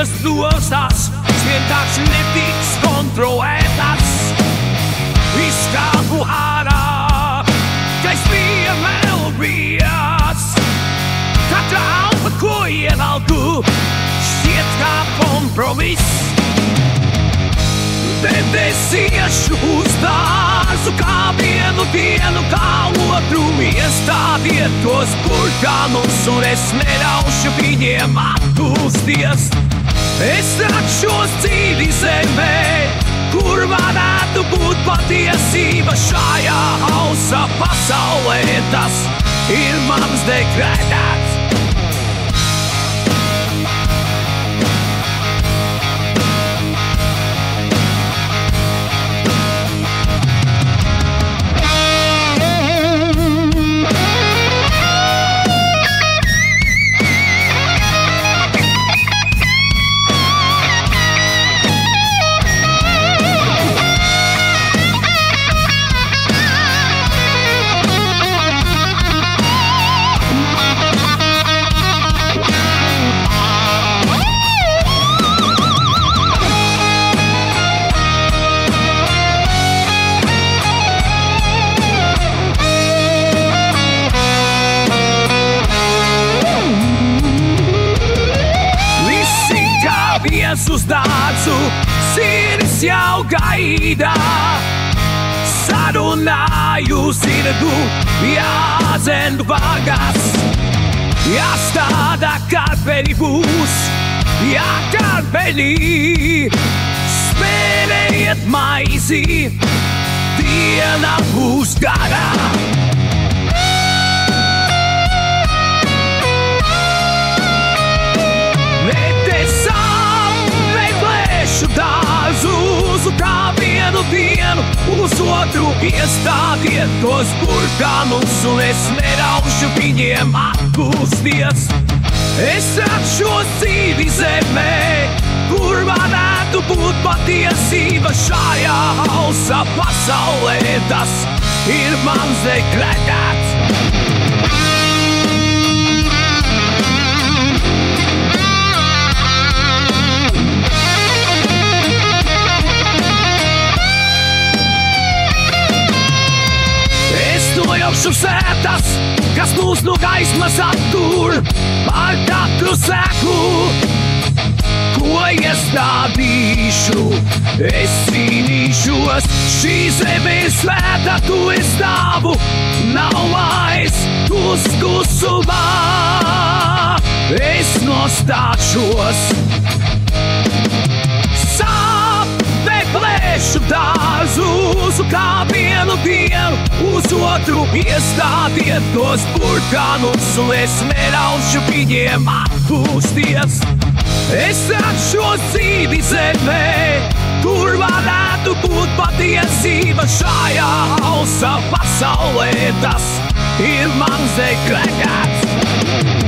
Viņas dosas vienkārši netiks kontrolētas. Izkāpu ārā, kas bija melnijas. Katra alfa, ko ievelku, šķiet kā kompromiss. Debesiešu uz dārzu, kā vienu dienu, kā otru iestādiet tos burkānus, un es neļaušu viņiem atpūsties. Es rakšos dzīvi zemē, kur varētu būt patiesība šajā hausa pasaulē. Tas ir mans dekrēts. Uz dārzu sirdis jau gaida, sarunāju zirgu, jādzen vagas, jāstāda karpeni būs, jākarpeni, spēlējiet maizi, diena būs garā. Dārzu kā vienu dienu, uz otru iestādiet tos burkānus, un es neļaušu viņiem atpūsties. Es rakšos dzīvi zemē, kur varētu būt patiesība šajā hausa pasaulē. Tas ir mans dekrēts. Nojaukšu sētas, kas mūs no gaismas attur, ar katru seku, ko iestādīšu. Es cīnīšos, šī zeme ir svēta, tu es stāvu, nav vairs klusumā. Es nostāšos. Plēšu dārzu kā vienu dienu, uz otru iestādiet tos burkānus, un es neļaušu viņiem atpūsties. Es rakšos dzīvi zemē, kur varētu būt patiesība šajā hausa pasaulē. Tas ir mans dekrēts.